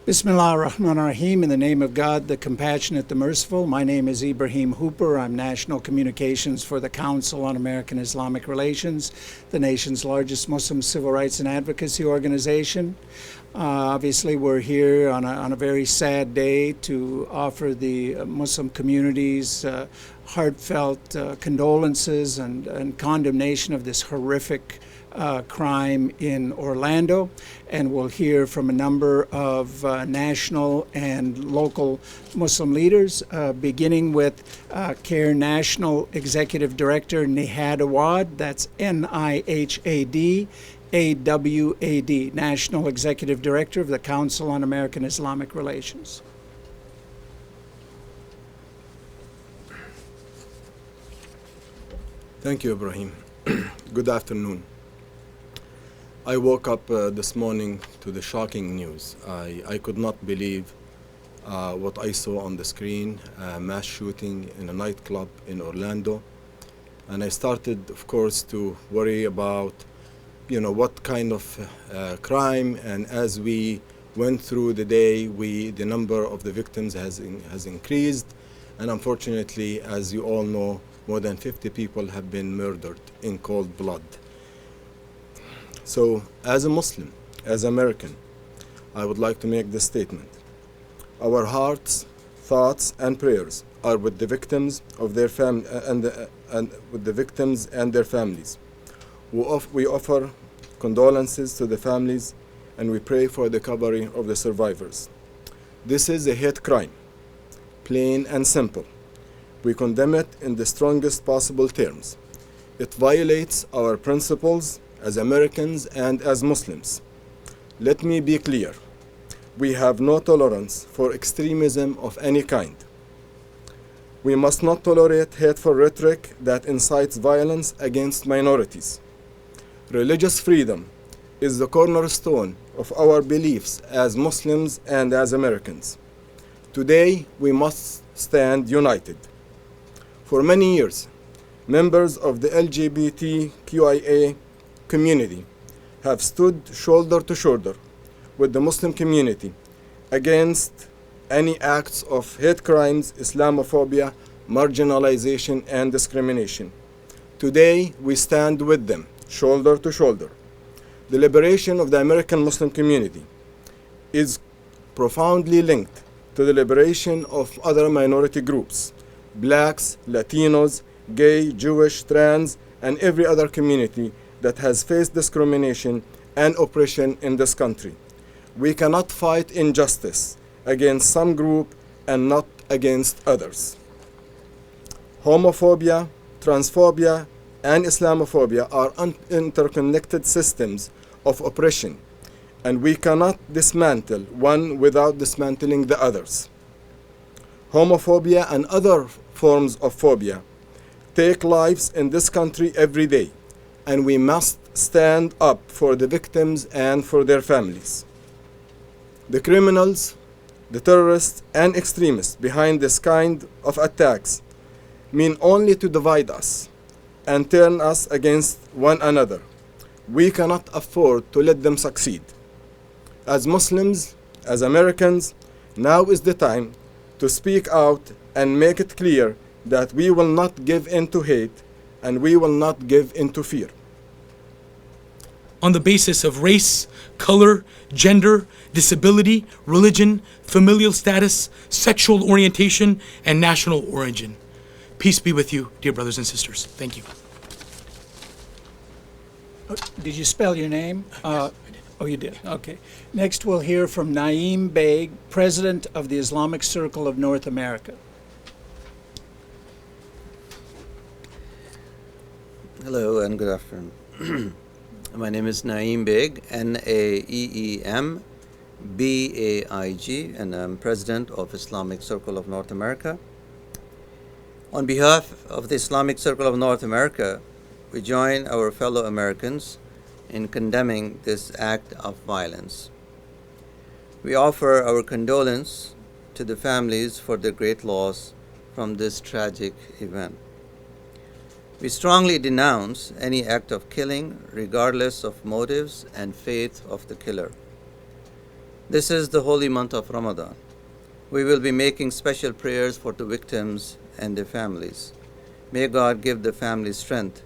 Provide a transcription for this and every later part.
Bismillah ar-Rahman ar-Rahim, in the name of God, the Compassionate, the Merciful. My name is Ibrahim Hooper. I'm National Communications for the Council on American-Islamic Relations, the nation's largest Muslim civil rights and advocacy organization. Obviously, we're here on a very sad day to offer the Muslim communities heartfelt condolences and condemnation of this horrific crime in Orlando, and we'll hear from a number of national and local Muslim leaders, beginning with CAIR National Executive Director Nihad Awad. That's Nihad AWAD, National Executive Director of the Council on American-Islamic Relations. Thank you, Ibrahim. Good afternoon. I woke up this morning to the shocking news. I could not believe what I saw on the screen, a mass shooting in a nightclub in Orlando. And I started, of course, to worry about, what kind of crime. And as we went through the day, the number of the victims has increased. And unfortunately, as you all know, more than 50 people have been murdered in cold blood. So, as a Muslim, as American, I would like to make this statement. Our hearts, thoughts, and prayers are with the victims of their and with the victims and their families. We offer condolences to the families, and we pray for the recovery of the survivors. This is a hate crime, plain and simple. We condemn it in the strongest possible terms. It violates our principles as Americans and as Muslims. Let me be clear. We have no tolerance for extremism of any kind. We must not tolerate hateful rhetoric that incites violence against minorities. Religious freedom is the cornerstone of our beliefs as Muslims and as Americans. Today, we must stand united. For many years, members of the LGBTQIA community have stood shoulder to shoulder with the Muslim community against any acts of hate crimes, Islamophobia, marginalization, and discrimination. Today, we stand with them, shoulder to shoulder. The liberation of the American Muslim community is profoundly linked to the liberation of other minority groups, blacks, Latinos, gay, Jewish, trans, and every other community that has faced discrimination and oppression in this country. We cannot fight injustice against some group and not against others. Homophobia, transphobia, and Islamophobia are interconnected systems of oppression, and we cannot dismantle one without dismantling the others. Homophobia and other forms of phobia take lives in this country every day, and we must stand up for the victims and for their families. The criminals, the terrorists, and extremists behind this kind of attacks mean only to divide us and turn us against one another. We cannot afford to let them succeed. As Muslims, as Americans, now is the time to speak out and make it clear that we will not give in to hate and we will not give in to fear. On the basis of race, color, gender, disability, religion, familial status, sexual orientation, and national origin. Peace be with you, dear brothers and sisters. Thank you. Did you spell your name? Oh, you did. Okay. Next, we'll hear from Naeem Beg, President of the Islamic Circle of North America. Hello and good afternoon. My name is Naeem Beg, Naeem Baig, and I'm President of Islamic Circle of North America. On behalf of the Islamic Circle of North America, we join our fellow Americans in condemning this act of violence. We offer our condolence to the families for their great loss from this tragic event. We strongly denounce any act of killing, regardless of motives and faith of the killer. This is the holy month of Ramadan. We will be making special prayers for the victims and their families. May God give the families strength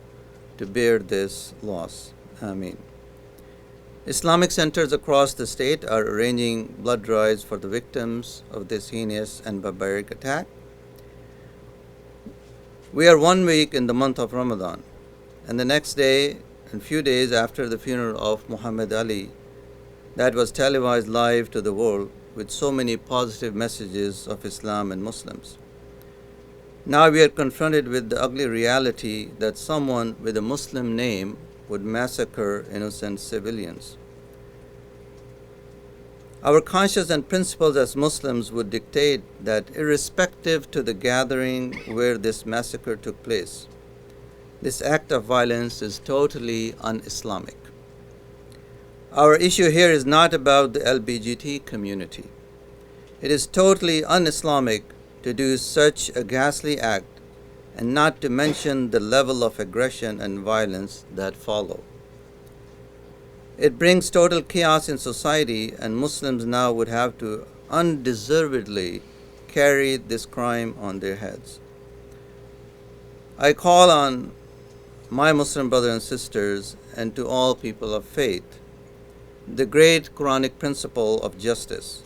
to bear this loss. Ameen. Islamic centers across the state are arranging blood drives for the victims of this heinous and barbaric attack. We are 1 week in the month of Ramadan, and the next day and few days after the funeral of Muhammad Ali, that was televised live to the world with so many positive messages of Islam and Muslims. Now we are confronted with the ugly reality that someone with a Muslim name would massacre innocent civilians. Our conscience and principles as Muslims would dictate that irrespective to the gathering where this massacre took place, this act of violence is totally un-Islamic. Our issue here is not about the LGBT community. It is totally un-Islamic to do such a ghastly act, and not to mention the level of aggression and violence that follow. It brings total chaos in society, and Muslims now would have to undeservedly carry this crime on their heads. I call on my Muslim brothers and sisters, and to all people of faith, the great Quranic principle of justice,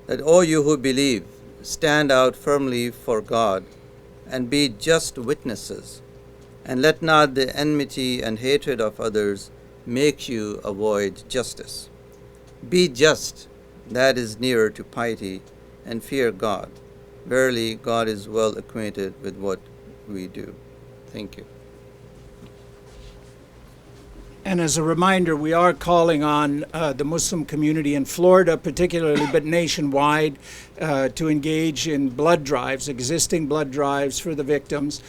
that all you who believe, stand out firmly for God and be just witnesses, and let not the enmity and hatred of others make you avoid justice. Be just, that is nearer to piety, and fear God. Verily, God is well acquainted with what we do. Thank you. And as a reminder, we are calling on the Muslim community in Florida particularly, but nationwide, to engage in blood drives, existing blood drives for the victims.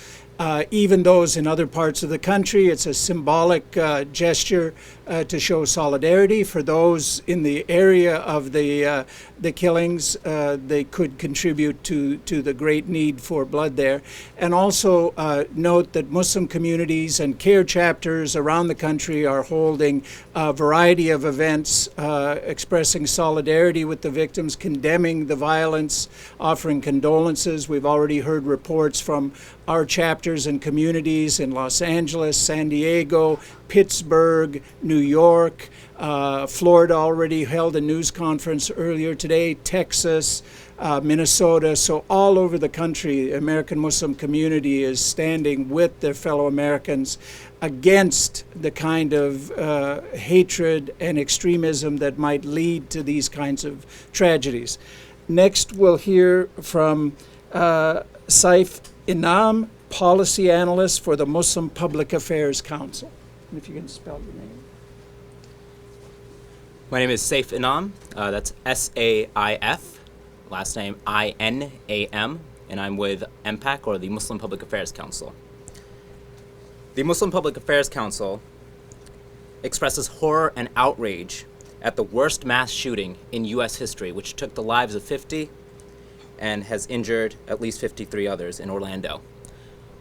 Even those in other parts of the country, it's a symbolic gesture to show solidarity. For those in the area of the killings, they could contribute to the great need for blood there. And also note that Muslim communities and CAIR chapters around the country are holding a variety of events expressing solidarity with the victims, condemning the violence, offering condolences. We've already heard reports from our chapters and communities in Los Angeles, San Diego, Pittsburgh, New York. Florida already held a news conference earlier today, Texas, Minnesota. So all over the country, the American Muslim community is standing with their fellow Americans against the kind of hatred and extremism that might lead to these kinds of tragedies. Next, we'll hear from Saif Imam, Policy Analyst for the Muslim Public Affairs Council. If you can spell your name. My name is Saif Imam. That's S-A-I-F, last name I-N-A-M, and I'm with MPAC, or the Muslim Public Affairs Council. The Muslim Public Affairs Council expresses horror and outrage at the worst mass shooting in U.S. history, which took the lives of 50 and has injured at least 53 others in Orlando.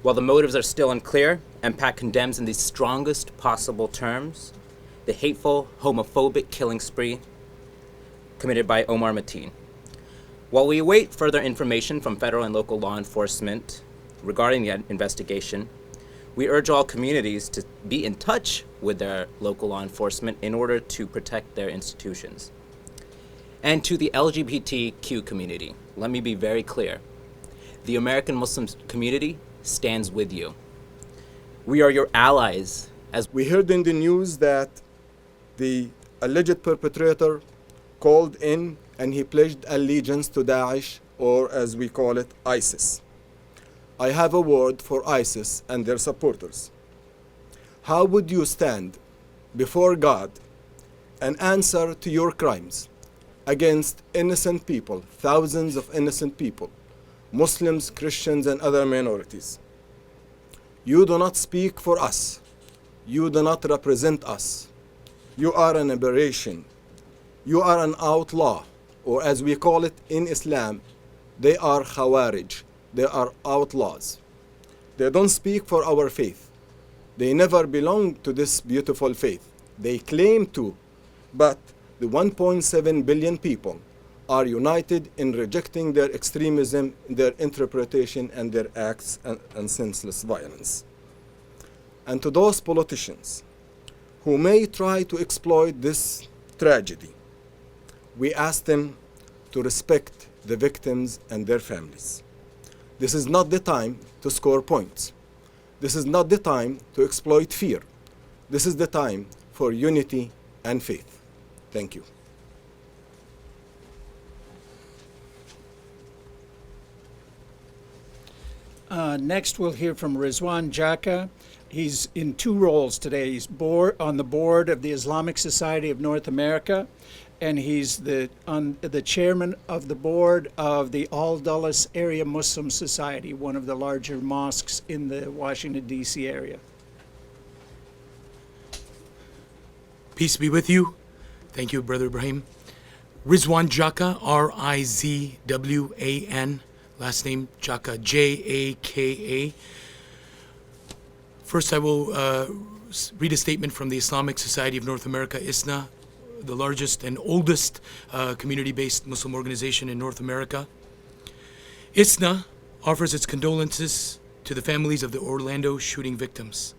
While the motives are still unclear, MPAC condemns in the strongest possible terms the hateful, homophobic killing spree committed by Omar Mateen. While we await further information from federal and local law enforcement regarding the investigation, we urge all communities to be in touch with their local law enforcement in order to protect their institutions. And to the LGBTQ community, let me be very clear. The American Muslim community stands with you. We are your allies as We heard in the news that the alleged perpetrator called in and he pledged allegiance to Daesh, or as we call it, ISIS. I have a word for ISIS and their supporters. How would you stand before God and answer to your crimes against innocent people, thousands of innocent people, Muslims, Christians, and other minorities? You do not speak for us. You do not represent us. You are an aberration. You are an outlaw, or as we call it in Islam, they are khawarij. They are outlaws. They don't speak for our faith. They never belonged to this beautiful faith. They claim to, but the 1.7 billion people are united in rejecting their extremism, their interpretation, and their acts and senseless violence. And to those politicians who may try to exploit this tragedy, we ask them to respect the victims and their families. This is not the time to score points. This is not the time to exploit fear. This is the time for unity and faith. Thank you. Next, we'll hear from Rizwan Jaka. He's in two roles today. He's on the board of the Islamic Society of North America, and he's the chairman of the board of the Al Dulles Area Muslim Society, one of the larger mosques in the Washington, D.C. area. Peace be with you. Thank you, Brother Ibrahim. Rizwan Jaka, R-I-Z-W-A-N. Last name Jaka, J-A-K-A. First, I will read a statement from the Islamic Society of North America, ISNA, the largest and oldest community-based Muslim organization in North America. ISNA offers its condolences to the families of the Orlando shooting victims.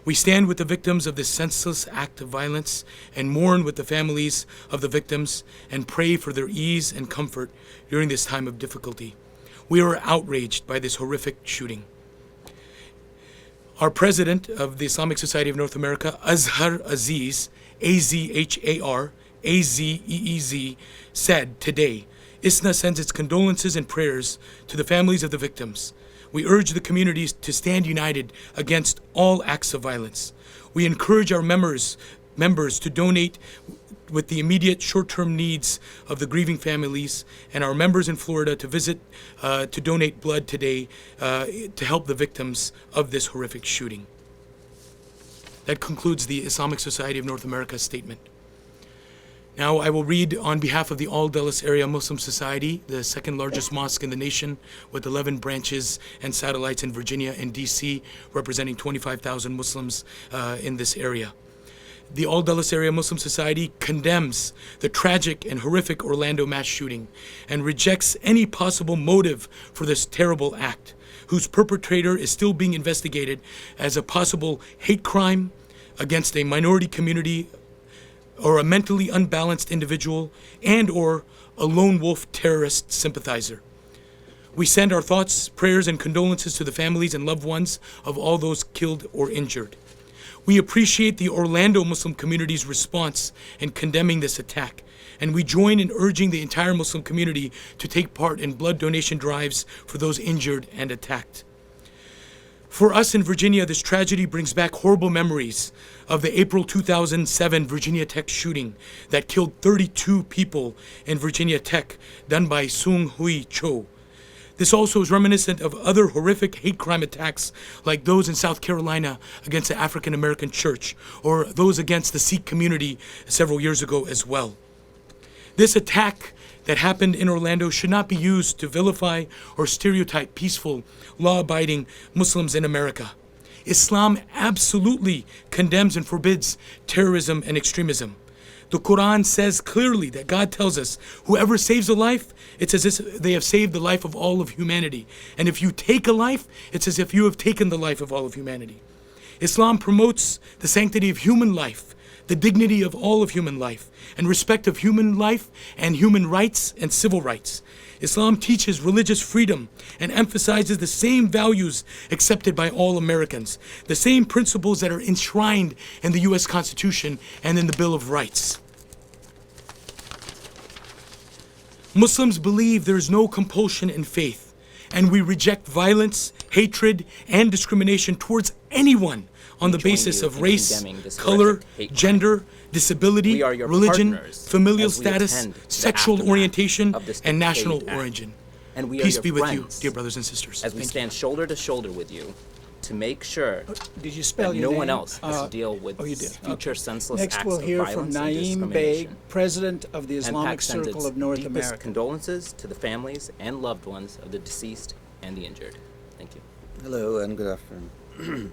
We stand with the victims of this senseless act of violence and mourn with the families of the victims and pray for their ease and comfort during this time of difficulty. We are outraged by this horrific shooting. Our president of the Islamic Society of North America, Azhar Aziz, A-Z-H-A-R, A-Z-E-E-Z, said today, ISNA sends its condolences and prayers to the families of the victims. We urge the communities to stand united against all acts of violence. We encourage our members to donate with the immediate short-term needs of the grieving families, and our members in Florida to visit to donate blood today to help the victims of this horrific shooting. That concludes the Islamic Society of North America statement. Now I will read on behalf of the Al Dulles Area Muslim Society, the second largest mosque in the nation with 11 branches and satellites in Virginia and DC, representing 25,000 Muslims in this area. The Al Dulles Area Muslim Society condemns the tragic and horrific Orlando mass shooting and rejects any possible motive for this terrible act, whose perpetrator is still being investigated as a possible hate crime against a minority community or a mentally unbalanced individual and or a lone wolf terrorist sympathizer. We send our thoughts, prayers, and condolences to the families and loved ones of all those killed or injured. We appreciate the Orlando Muslim community's response in condemning this attack, and we join in urging the entire Muslim community to take part in blood donation drives for those injured and attacked. For us in Virginia, this tragedy brings back horrible memories of the April 2007 Virginia Tech shooting that killed 32 people in Virginia Tech, done by Sung Hui Cho. This also is reminiscent of other horrific hate crime attacks like those in South Carolina against the African American church, or those against the Sikh community several years ago as well. This attack that happened in Orlando should not be used to vilify or stereotype peaceful, law-abiding Muslims in America. Islam absolutely condemns and forbids terrorism and extremism. The Quran says clearly that God tells us, whoever saves a life, it's as if they have saved the life of all of humanity. And if you take a life, it's as if you have taken the life of all of humanity. Islam promotes the sanctity of human life, the dignity of all of human life, and respect of human life and human rights and civil rights. Islam teaches religious freedom and emphasizes the same values accepted by all Americans, the same principles that are enshrined in the U.S. Constitution and in the Bill of Rights. Muslims believe there is no compulsion in faith, and we reject violence, hatred, and discrimination towards anyone on the basis of race, color, gender, disability, religion, familial status, sexual orientation, and national origin. And we Peace are be your with you, friends dear brothers and sisters. as we Thank stand shoulder to shoulder with you to make sure Did you spell that your no name? one else has to deal with Oh, you did. future senseless Next, acts we'll of hear from violence and Naeem Beg, discrimination. president of the Islamic MPAC sends Circle its of North deepest America. condolences to the families and loved ones of the deceased and the injured. Thank you. Hello and good afternoon.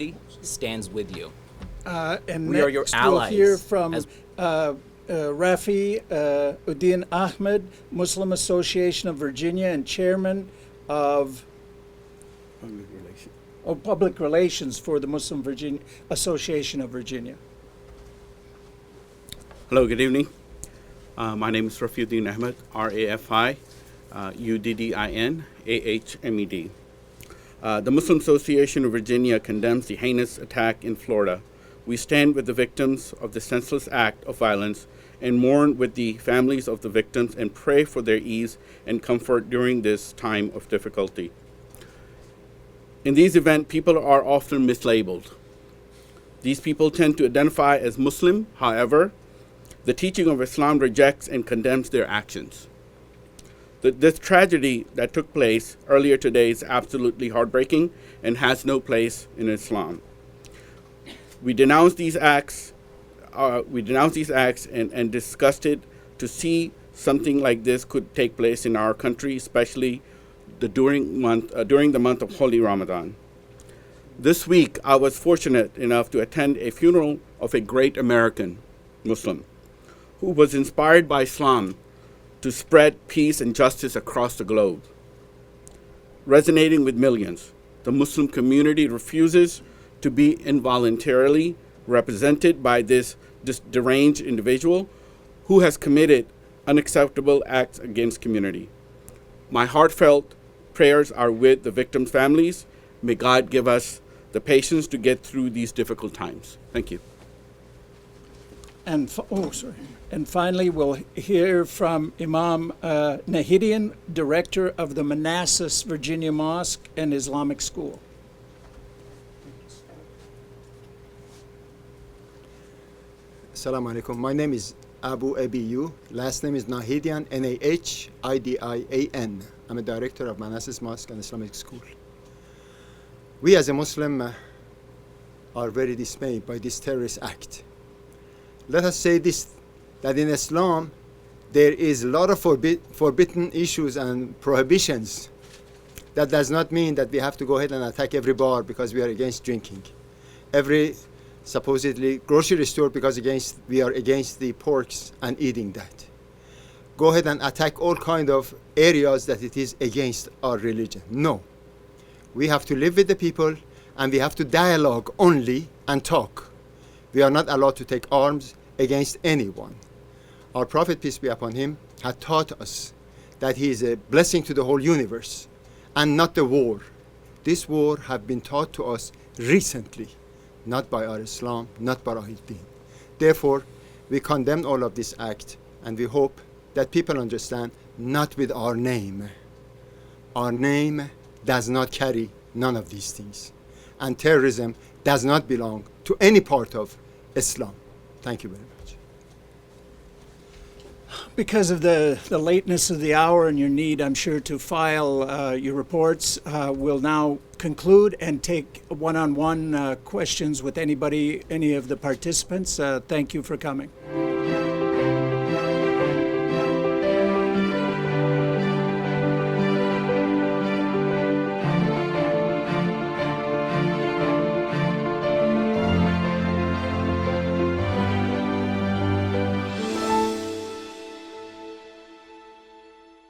community stands with you. And We are your next we'll hear allies from as- Rafi Uddin Ahmed, Muslim Association of Virginia and chairman of Public Relations for the Muslim Association of Virginia. Hello, good evening. My name is Rafiuddin Ahmed, R-A-F-I, U-D-D-I-N, A-H-M-E-D. The Muslim Association of Virginia condemns the heinous attack in Florida. We stand with the victims of the senseless act of violence and mourn with the families of the victims and pray for their ease and comfort during this time of difficulty. In these events, people are often mislabeled. These people tend to identify as Muslim. However, the teaching of Islam rejects and condemns their actions. This tragedy that took place earlier today is absolutely heartbreaking and has no place in Islam. We denounce these acts. And disgusted to see something like this could take place in our country, especially during the month of Holy Ramadan. This week, I was fortunate enough to attend a funeral of a great American Muslim who was inspired by Islam to spread peace and justice across the globe. Resonating with millions, the Muslim community refuses to be involuntarily represented by this deranged individual who has committed unacceptable acts against community. My heartfelt prayers are with the victims' families. May God give us the patience to get through these difficult times. Thank you. And finally, we'll hear from Imam Nahidian, director of the Manassas, Virginia Mosque and Islamic School. Assalamu alaikum. My name is Abu Abiyu. Last name is Nahidian, Nahidian. I'm a director of Manassas Mosque and Islamic School. We as a Muslim are very dismayed by this terrorist act. Let us say this, that in Islam, there is a lot of forbidden issues and prohibitions. That does not mean that we have to go ahead and attack every bar because we are against drinking. Every supposedly grocery store because we are against the porks and eating that. Go ahead and attack all kind of areas that it is against our religion. No. We have to live with the people and we have to dialogue only and talk. We are not allowed to take arms against anyone. Our Prophet, peace be upon him, had taught us that he is a blessing to the whole universe and not the war. This war have been taught to us recently, not by our Islam, not by our deen. Therefore, we condemn all of this act and we hope that people understand, not with our name. Our name does not carry none of these things. And terrorism does not belong to any part of Islam. Thank you very much. Because of the lateness of the hour and your need, I'm sure, to file your reports, we'll now conclude and take one-on-one questions with any of the participants. Thank you for coming.